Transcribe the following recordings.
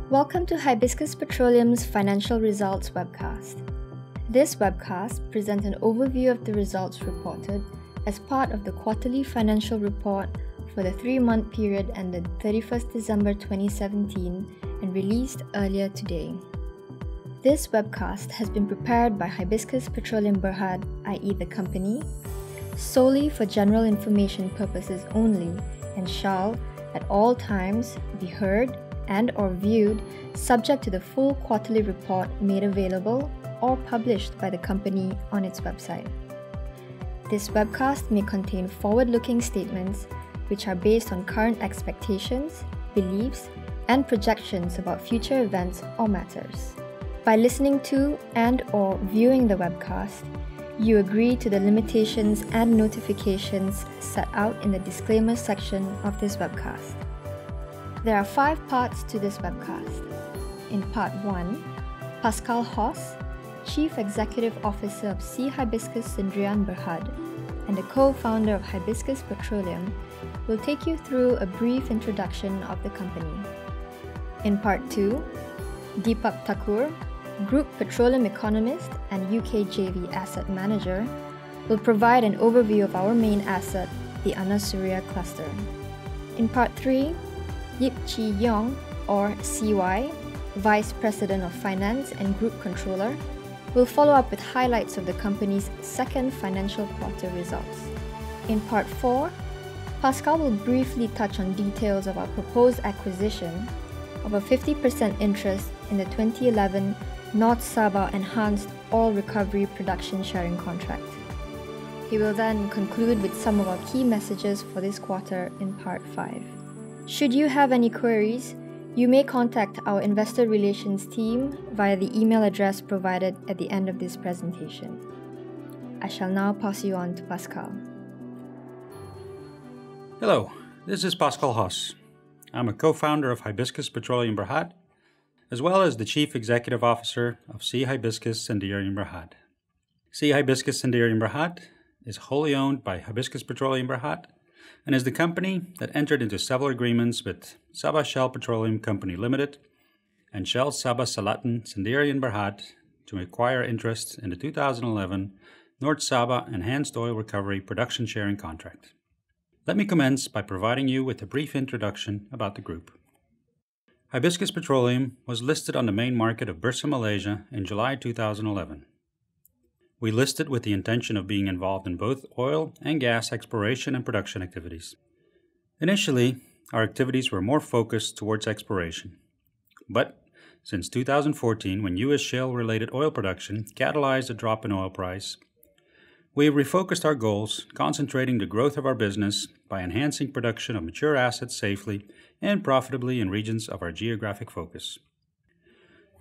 Welcome to Hibiscus Petroleum's Financial Results Webcast. This webcast presents an overview of the results reported as part of the quarterly financial report for the 3-month period ended 31st December 2017 and released earlier today. This webcast has been prepared by Hibiscus Petroleum Berhad, i.e. the company, solely for general information purposes only and shall, at all times, be heard and or viewed subject to the full quarterly report made available or published by the company on its website. This webcast may contain forward-looking statements which are based on current expectations, beliefs, and projections about future events or matters. By listening to and or viewing the webcast, you agree to the limitations and notifications set out in the disclaimer section of this webcast. There are 5 parts to this webcast. In Part 1, Pascal Hoss, Chief Executive Officer of C. Hibiscus Sdn Berhad and the co-founder of Hibiscus Petroleum, will take you through a brief introduction of the company. In Part 2, Deepak Thakur, Group Petroleum Economist and UK JV Asset Manager, will provide an overview of our main asset, the Anasuria Cluster. In Part 3, Yip Chi Yong, or CY, Vice President of Finance and Group Controller, will follow up with highlights of the company's second financial quarter results. In Part 4, Pascal will briefly touch on details of our proposed acquisition of a 50% interest in the 2011 North Sabah Enhanced Oil Recovery Production Sharing Contract. He will then conclude with some of our key messages for this quarter in Part 5. Should you have any queries, you may contact our investor relations team via the email address provided at the end of this presentation. I shall now pass you on to Pascal. Hello, this is Pascal Hoss. I'm a co-founder of Hibiscus Petroleum Berhad, as well as the Chief Executive Officer of C. Hibiscus Sdn Berhad. C. Hibiscus Sdn Berhad is wholly owned by Hibiscus Petroleum Berhad and is the company that entered into several agreements with Sabah Shell Petroleum Company Limited and Shell Sabah Selatan Sdn Berhad to acquire interest in the 2011 North Sabah Enhanced Oil Recovery Production Sharing Contract. Let me commence by providing you with a brief introduction about the group. Hibiscus Petroleum was listed on the main market of Bursa Malaysia in July 2011. We listed with the intention of being involved in both oil and gas exploration and production activities. Initially, our activities were more focused towards exploration. But since 2014, when U.S. shale-related oil production catalyzed a drop in oil price, we refocused our goals, concentrating the growth of our business by enhancing production of mature assets safely and profitably in regions of our geographic focus.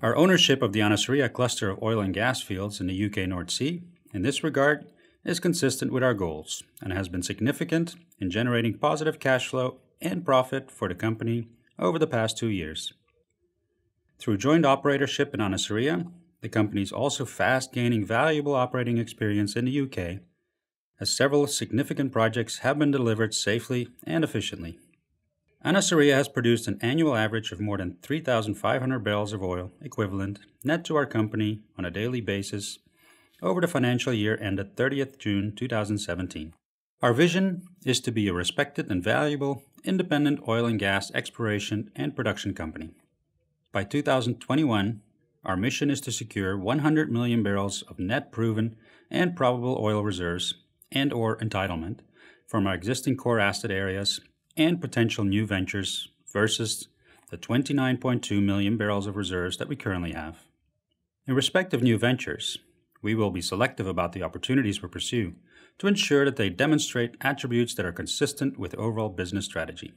Our ownership of the Anasuria cluster of oil and gas fields in the UK North Sea, in this regard, is consistent with our goals and has been significant in generating positive cash flow and profit for the company over the past 2 years. Through joint operatorship in Anasuria, the company is also fast gaining valuable operating experience in the UK, as several significant projects have been delivered safely and efficiently. Anasuria has produced an annual average of more than 3,500 barrels of oil equivalent net to our company on a daily basis over the financial year ended 30th June 2017. Our vision is to be a respected and valuable independent oil and gas exploration and production company. By 2021, our mission is to secure 100 million barrels of net proven and probable oil reserves and or entitlement from our existing core asset areas and potential new ventures versus the 29.2 million barrels of reserves that we currently have. In respect of new ventures, we will be selective about the opportunities we pursue to ensure that they demonstrate attributes that are consistent with overall business strategy.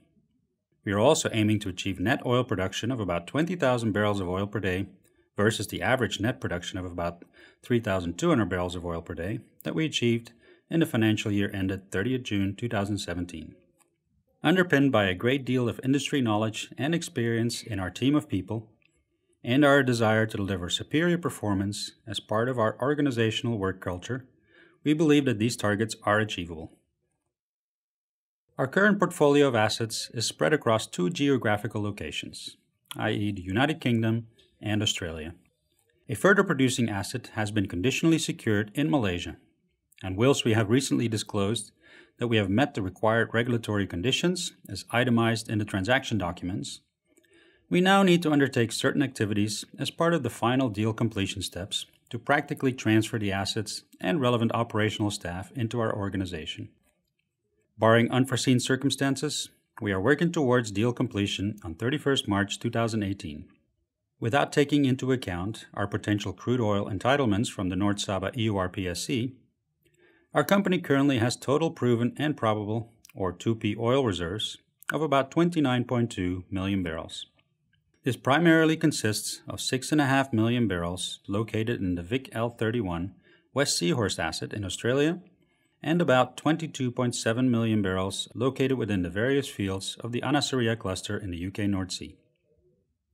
We are also aiming to achieve net oil production of about 20,000 barrels of oil per day versus the average net production of about 3,200 barrels of oil per day that we achieved in the financial year ended 30th June 2017. Underpinned by a great deal of industry knowledge and experience in our team of people, and our desire to deliver superior performance as part of our organizational work culture, we believe that these targets are achievable. Our current portfolio of assets is spread across 2 geographical locations, i.e. the United Kingdom and Australia. A further producing asset has been conditionally secured in Malaysia, and whilst we have recently disclosed that we have met the required regulatory conditions as itemized in the transaction documents, we now need to undertake certain activities as part of the final deal completion steps to practically transfer the assets and relevant operational staff into our organization. Barring unforeseen circumstances, we are working towards deal completion on 31st March 2018. Without taking into account our potential crude oil entitlements from the North Sabah EUR-PSC, our company currently has total proven and probable, or 2P oil reserves, of about 29.2 million barrels. This primarily consists of 6.5 million barrels located in the Vic L31 West Seahorse asset in Australia and about 22.7 million barrels located within the various fields of the Anasaria cluster in the UK North Sea.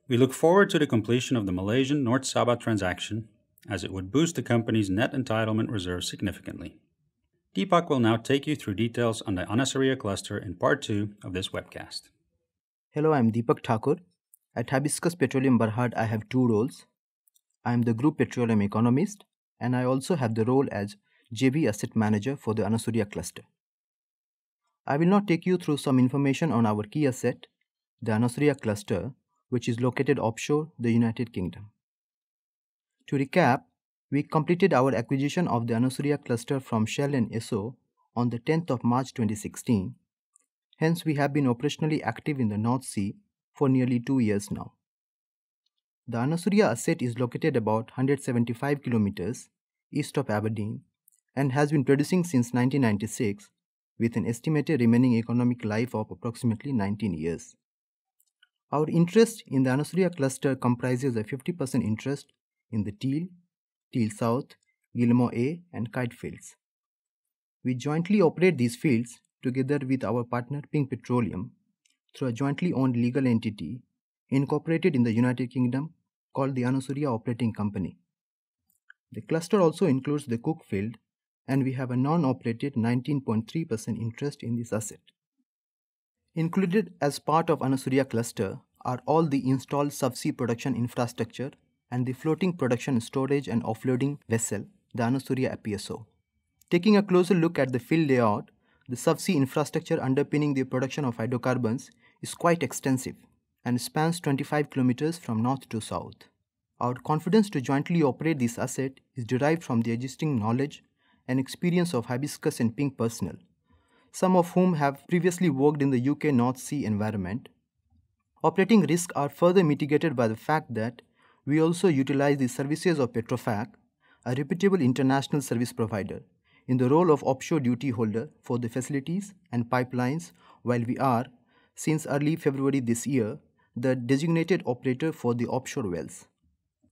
We look forward to the completion of the Malaysian North Sabah transaction, as it would boost the company's net entitlement reserve significantly. Deepak will now take you through details on the Anasaria cluster in part 2 of this webcast. Hello, I'm Deepak Thakur. At Hibiscus Petroleum Berhad, I have two roles. I am the Group Petroleum Economist, and I also have the role as JV Asset Manager for the Anasaria cluster. I will now take you through some information on our key asset, the Anasaria cluster, which is located offshore the United Kingdom. To recap, we completed our acquisition of the Anasaria cluster from Shell and Esso on the 10th of March 2016. Hence, we have been operationally active in the North Sea for nearly 2 years now. The Anasaria asset is located about 175 kilometers east of Aberdeen and has been producing since 1996 with an estimated remaining economic life of approximately 19 years. Our interest in the Anasaria cluster comprises a 50% interest in the Teal, Teal South, Gilmore A and Kite fields. We jointly operate these fields together with our partner Pink Petroleum through a jointly owned legal entity incorporated in the United Kingdom called the Anasaria Operating Company. The cluster also includes the Cook field, and we have a non-operated 19.3% interest in this asset. Included as part of Anasaria cluster are all the installed subsea production infrastructure and the floating production storage and offloading vessel, the Anasaria FPSO. Taking a closer look at the field layout, the subsea infrastructure underpinning the production of hydrocarbons is quite extensive and spans 25 kilometers from north to south. Our confidence to jointly operate this asset is derived from the existing knowledge and experience of Hibiscus and Pink personnel, some of whom have previously worked in the UK North Sea environment. Operating risks are further mitigated by the fact that we also utilize the services of Petrofac, a reputable international service provider, in the role of offshore duty holder for the facilities and pipelines, while we are, since early February this year, the designated operator for the offshore wells.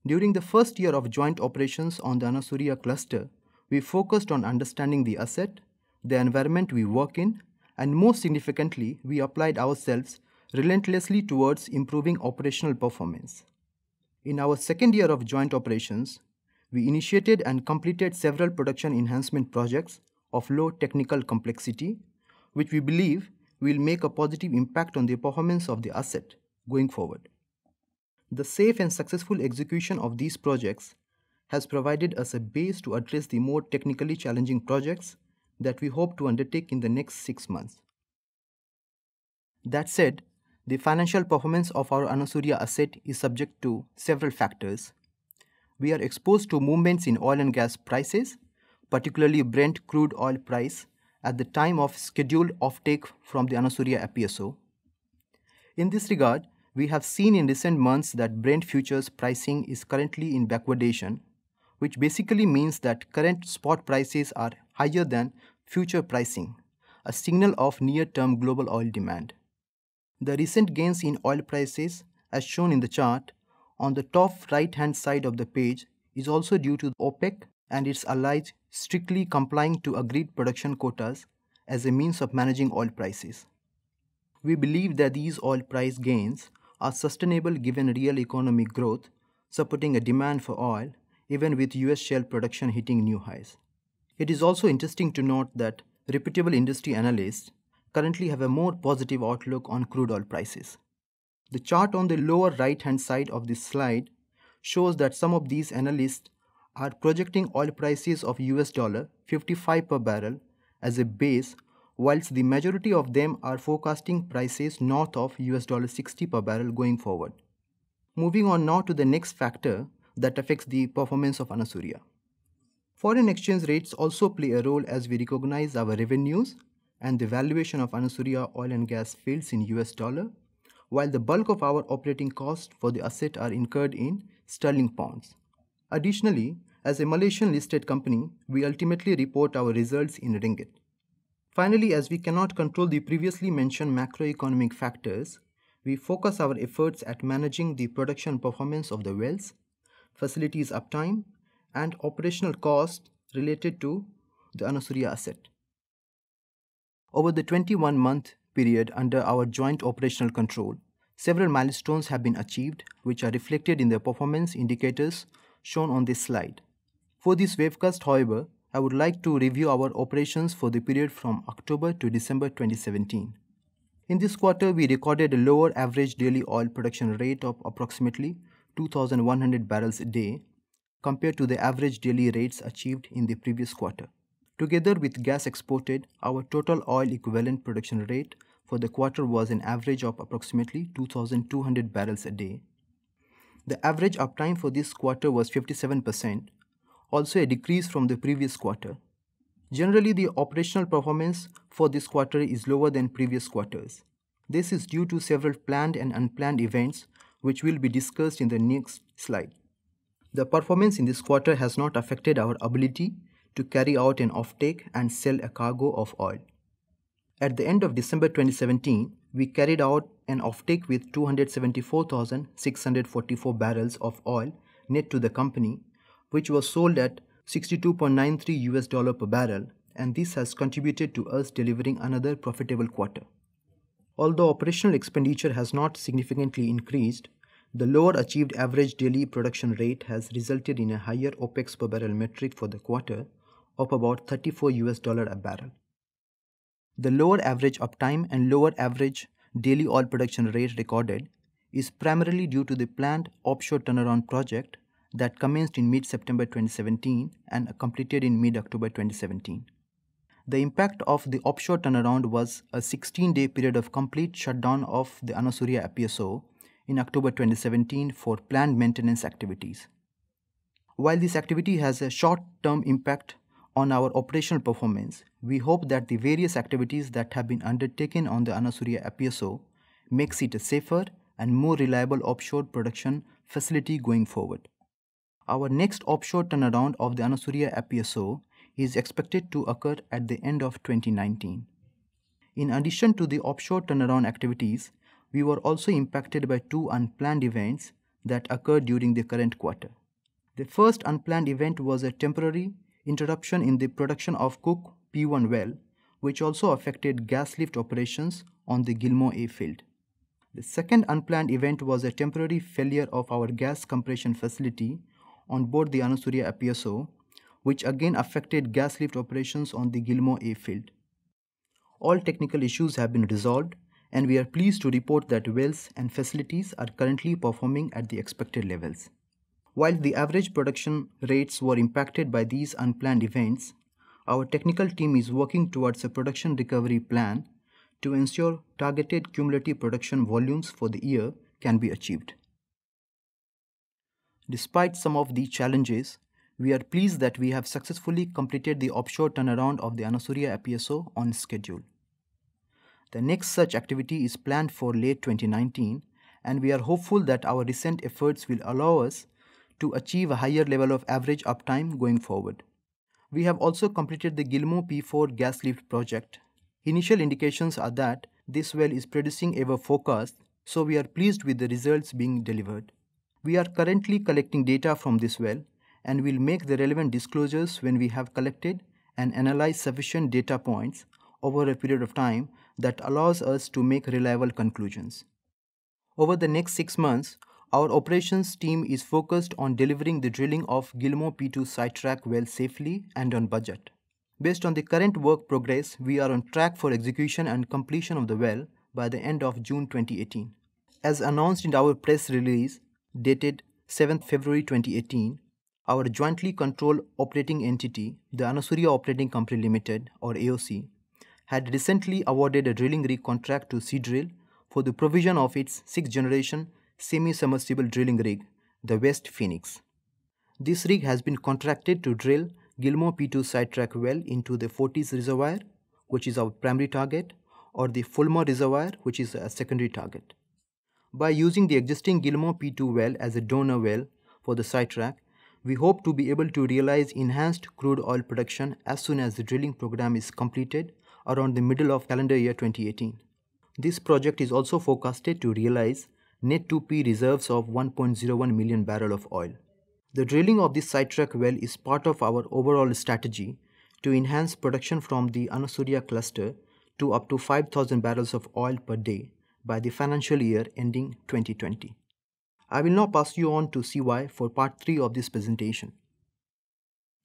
During the first year of joint operations on the Anasaria cluster, we focused on understanding the asset, the environment we work in, and most significantly, we applied ourselves relentlessly towards improving operational performance. In our second year of joint operations, we initiated and completed several production enhancement projects of low technical complexity, which we believe will make a positive impact on the performance of the asset going forward. The safe and successful execution of these projects has provided us a base to address the more technically challenging projects that we hope to undertake in the next 6 months. That said, the financial performance of our Anasaria asset is subject to several factors. We are exposed to movements in oil and gas prices, particularly Brent crude oil price, at the time of scheduled offtake from the Anasaria FPSO. In this regard, we have seen in recent months that Brent futures pricing is currently in backwardation, which basically means that current spot prices are higher than future pricing, a signal of near-term global oil demand. The recent gains in oil prices, as shown in the chart, on the top right-hand side of the page is also due to OPEC and its allies strictly complying to agreed production quotas as a means of managing oil prices. We believe that these oil price gains are sustainable given real economic growth, supporting a demand for oil even with US shale production hitting new highs. It is also interesting to note that reputable industry analysts currently have a more positive outlook on crude oil prices. The chart on the lower right hand side of this slide shows that some of these analysts are projecting oil prices of $55 per barrel as a base, whilst the majority of them are forecasting prices north of $60 per barrel going forward. Moving on now to the next factor that affects the performance of Anasuria. Foreign exchange rates also play a role as we recognize our revenues and the valuation of Anasuria oil and gas fields in US dollar, while the bulk of our operating costs for the asset are incurred in sterling pounds. Additionally, as a Malaysian listed company, we ultimately report our results in ringgit. Finally, as we cannot control the previously mentioned macroeconomic factors, we focus our efforts at managing the production performance of the wells, facilities uptime, and operational costs related to the Anasuria asset. Over the 21-month period under our joint operational control, several milestones have been achieved, which are reflected in the performance indicators shown on this slide. For this webcast, however, I would like to review our operations for the period from October to December 2017. In this quarter, we recorded a lower average daily oil production rate of approximately 2,100 barrels a day compared to the average daily rates achieved in the previous quarter. Together with gas exported, our total oil equivalent production rate for the quarter was an average of approximately 2,200 barrels a day. The average uptime for this quarter was 57%, also a decrease from the previous quarter. Generally, the operational performance for this quarter is lower than previous quarters. This is due to several planned and unplanned events which will be discussed in the next slide. The performance in this quarter has not affected our ability to carry out an offtake and sell a cargo of oil. At the end of December 2017, we carried out an offtake with 274,644 barrels of oil net to the company, which was sold at $62.93 per barrel, and this has contributed to us delivering another profitable quarter. Although operational expenditure has not significantly increased, the lower achieved average daily production rate has resulted in a higher OPEX per barrel metric for the quarter of about $34 a barrel. The lower average uptime and lower average daily oil production rate recorded is primarily due to the planned offshore turnaround project that commenced in mid-September 2017 and completed in mid-October 2017. The impact of the offshore turnaround was a 16-day period of complete shutdown of the Anasuria FPSO in October 2017 for planned maintenance activities. While this activity has a short-term impact on our operational performance, we hope that the various activities that have been undertaken on the Anasuria FPSO makes it a safer and more reliable offshore production facility going forward. Our next offshore turnaround of the Anasuria FPSO is expected to occur at the end of 2019. In addition to the offshore turnaround activities, we were also impacted by two unplanned events that occurred during the current quarter. The first unplanned event was a temporary interruption in the production of Cook P1 well, which also affected gas lift operations on the Gilmore A field. The second unplanned event was a temporary failure of our gas compression facility on board the Anasuria FPSO, which again affected gas lift operations on the Gilmore A field. All technical issues have been resolved, and we are pleased to report that wells and facilities are currently performing at the expected levels. While the average production rates were impacted by these unplanned events, our technical team is working towards a production recovery plan to ensure targeted cumulative production volumes for the year can be achieved. Despite some of these challenges, we are pleased that we have successfully completed the offshore turnaround of the Anasuria FPSO on schedule. The next such activity is planned for late 2019, and we are hopeful that our recent efforts will allow us to achieve a higher level of average uptime going forward. We have also completed the Gilmore P4 gas lift project. Initial indications are that this well is producing above forecast, so we are pleased with the results being delivered. We are currently collecting data from this well and will make the relevant disclosures when we have collected and analyzed sufficient data points over a period of time that allows us to make reliable conclusions. Over the next 6 months, our operations team is focused on delivering the drilling of Gilmore P2 sidetrack well safely and on budget. Based on the current work progress, we are on track for execution and completion of the well by the end of June 2018. As announced in our press release dated 7th February 2018, our jointly controlled operating entity, the Anasuria Operating Company Limited or AOC, had recently awarded a drilling rig contract to Seadrill for the provision of its 6th generation semi-submersible drilling rig, the West Phoenix. This rig has been contracted to drill Gilmore P2 sidetrack well into the Forties reservoir, which is our primary target, or the Fulmar reservoir, which is a secondary target. By using the existing Gilmore P2 well as a donor well for the sidetrack, we hope to be able to realize enhanced crude oil production as soon as the drilling program is completed around the middle of calendar year 2018. This project is also forecasted to realize net 2P reserves of 1.01 million barrel of oil. The drilling of this sidetrack well is part of our overall strategy to enhance production from the Anasuria cluster to up to 5,000 barrels of oil per day by the financial year ending 2020. I will now pass you on to CY for part 3 of this presentation.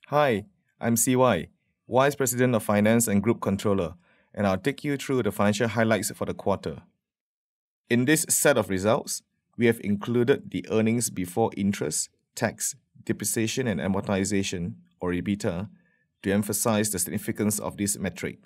Hi, I'm CY, Vice President of Finance and Group Controller, and I'll take you through the financial highlights for the quarter. In this set of results, we have included the earnings before interest, tax, depreciation and amortization, or EBITDA, to emphasize the significance of this metric.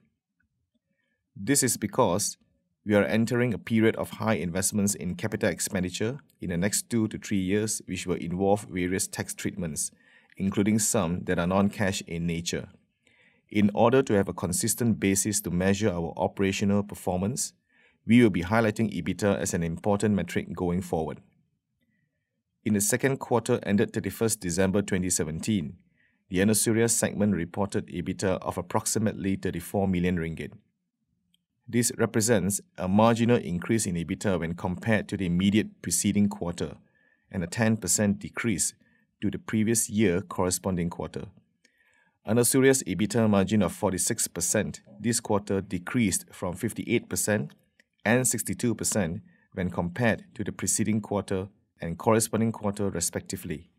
This is because we are entering a period of high investments in capital expenditure in the next 2 to 3 years, which will involve various tax treatments, including some that are non-cash in nature. In order to have a consistent basis to measure our operational performance, we will be highlighting EBITDA as an important metric going forward. In the second quarter ended 31st December 2017, the Anasuria segment reported EBITDA of approximately 34 million ringgit. This represents a marginal increase in EBITDA when compared to the immediate preceding quarter and a 10% decrease to the previous year corresponding quarter. Anasuria's EBITDA margin of 46% this quarter decreased from 58% and 62% when compared to the preceding quarter and corresponding quarter respectively.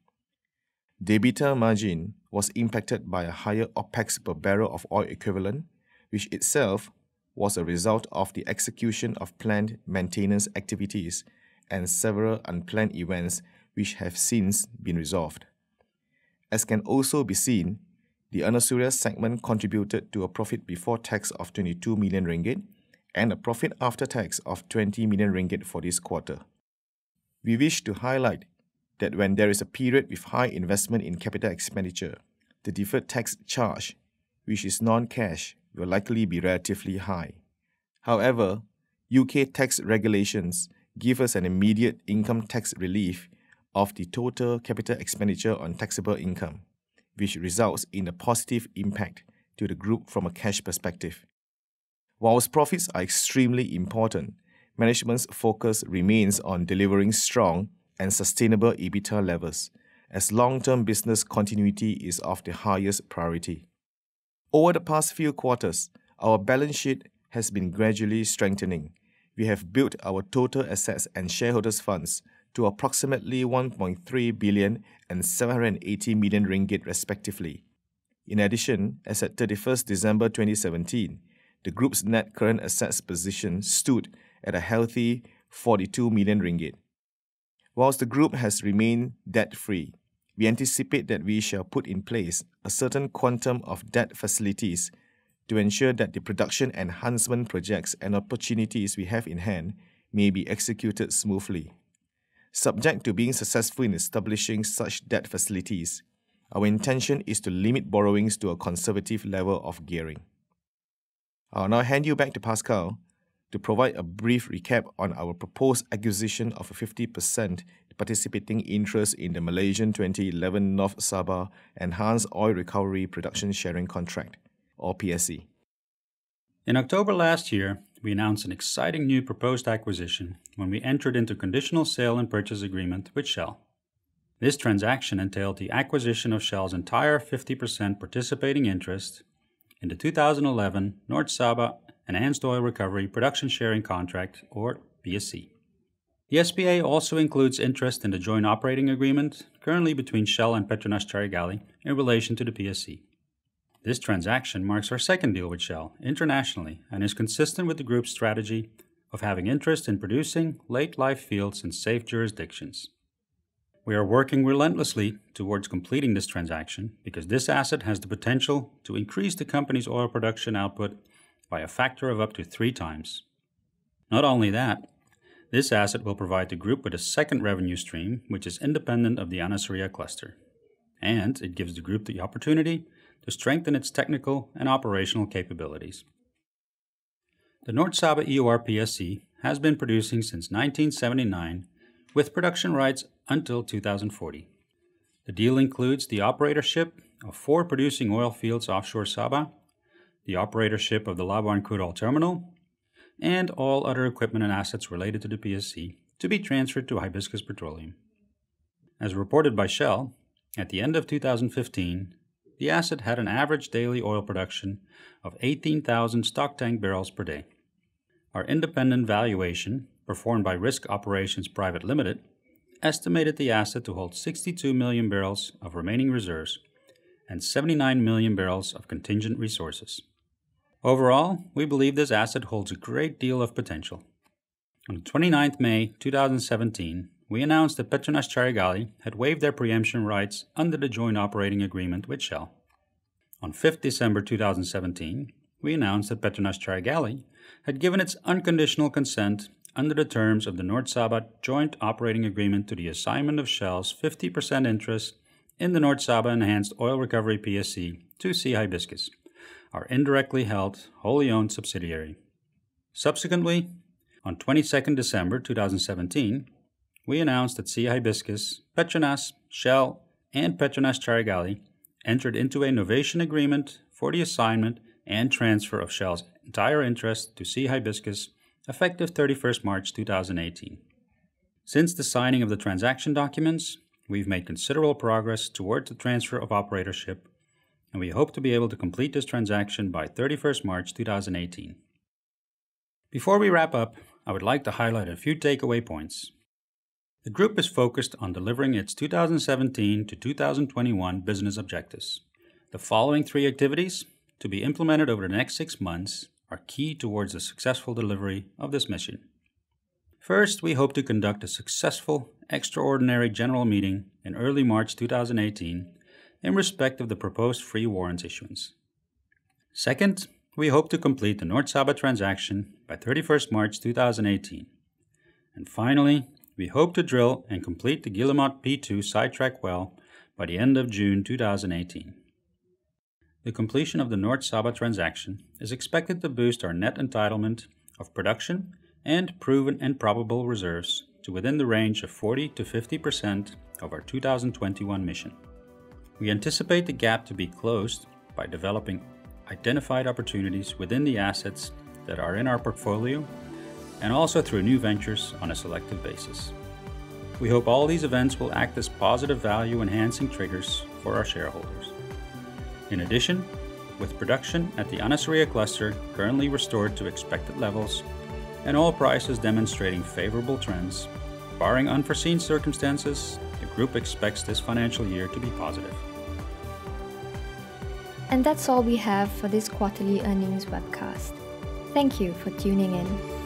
The EBITDA margin was impacted by a higher OPEX per barrel of oil equivalent, which itself was a result of the execution of planned maintenance activities and several unplanned events which have since been resolved. As can also be seen, the Anasuria segment contributed to a profit before tax of 22 million ringgit and a profit after tax of 20 million ringgit for this quarter. We wish to highlight that when there is a period with high investment in capital expenditure, the deferred tax charge, which is non-cash, will likely be relatively high. However, UK tax regulations give us an immediate income tax relief of the total capital expenditure on taxable income, which results in a positive impact to the group from a cash perspective. Whilst profits are extremely important, management's focus remains on delivering strong and sustainable EBITDA levels, as long-term business continuity is of the highest priority. Over the past few quarters, our balance sheet has been gradually strengthening. We have built our total assets and shareholders' funds to approximately 1.3 billion and 780 million ringgit respectively. In addition, as at 31st December 2017, the group's net current assets position stood at a healthy 42 million ringgit. Whilst the group has remained debt-free, we anticipate that we shall put in place a certain quantum of debt facilities to ensure that the production enhancement projects and opportunities we have in hand may be executed smoothly. Subject to being successful in establishing such debt facilities, our intention is to limit borrowings to a conservative level of gearing. I'll now hand you back to Pascal to provide a brief recap on our proposed acquisition of a 50% participating interest in the Malaysian 2011 North Sabah Enhanced Oil Recovery Production Sharing Contract, or PSC. In October last year, we announced an exciting new proposed acquisition when we entered into conditional sale and purchase agreement with Shell. This transaction entailed the acquisition of Shell's entire 50% participating interest in the 2011 North Sabah Enhanced Oil Recovery Production Sharing Contract, or PSC. The SPA also includes interest in the joint operating agreement currently between Shell and Petronas Carigali in relation to the PSC. This transaction marks our second deal with Shell internationally and is consistent with the group's strategy of having interest in producing late-life fields in safe jurisdictions. We are working relentlessly towards completing this transaction because this asset has the potential to increase the company's oil production output by a factor of up to 3 times. Not only that, this asset will provide the group with a second revenue stream which is independent of the Anasaria cluster, and it gives the group the opportunity to strengthen its technical and operational capabilities. The North Sabah EOR PSC has been producing since 1979 with production rights until 2040. The deal includes the operatorship of 4 producing oil fields offshore Sabah, the operatorship of the Labuan crude oil terminal, and all other equipment and assets related to the PSC to be transferred to Hibiscus Petroleum. As reported by Shell, at the end of 2015, the asset had an average daily oil production of 18,000 stock tank barrels per day. Our independent valuation, performed by Risk Operations Private Limited, estimated the asset to hold 62 million barrels of remaining reserves and 79 million barrels of contingent resources. Overall, we believe this asset holds a great deal of potential. On 29 May 2017, we announced that Petronas Carigali had waived their preemption rights under the joint operating agreement with Shell. On 5 December 2017, we announced that Petronas Carigali had given its unconditional consent under the terms of the North Sabah joint operating agreement to the assignment of Shell's 50% interest in the North Sabah Enhanced Oil Recovery PSC to C. Hibiscus, our indirectly held, wholly owned subsidiary. Subsequently, on 22 December 2017, we announced that C. Hibiscus, Petronas, Shell, and Petronas Carigali entered into a novation agreement for the assignment and transfer of Shell's entire interest to C. Hibiscus effective 31 March 2018. Since the signing of the transaction documents, we've made considerable progress towards the transfer of operatorship, and we hope to be able to complete this transaction by 31 March 2018. Before we wrap up, I would like to highlight a few takeaway points. The group is focused on delivering its 2017 to 2021 business objectives. The following 3 activities, to be implemented over the next 6 months, are key towards the successful delivery of this mission. First, we hope to conduct a successful extraordinary general meeting in early March 2018 in respect of the proposed free warrants issuance. Second, we hope to complete the North Sabah transaction by 31 March 2018. And finally, we hope to drill and complete the Guillemot P2 sidetrack well by the end of June 2018. The completion of the North Sabah transaction is expected to boost our net entitlement of production and proven and probable reserves to within the range of 40 to 50% of our 2021 mission. We anticipate the gap to be closed by developing identified opportunities within the assets that are in our portfolio and also through new ventures on a selective basis. We hope all these events will act as positive value-enhancing triggers for our shareholders. In addition, with production at the Anasaria cluster currently restored to expected levels and oil prices demonstrating favorable trends, barring unforeseen circumstances, the group expects this financial year to be positive. And that's all we have for this quarterly earnings webcast. Thank you for tuning in.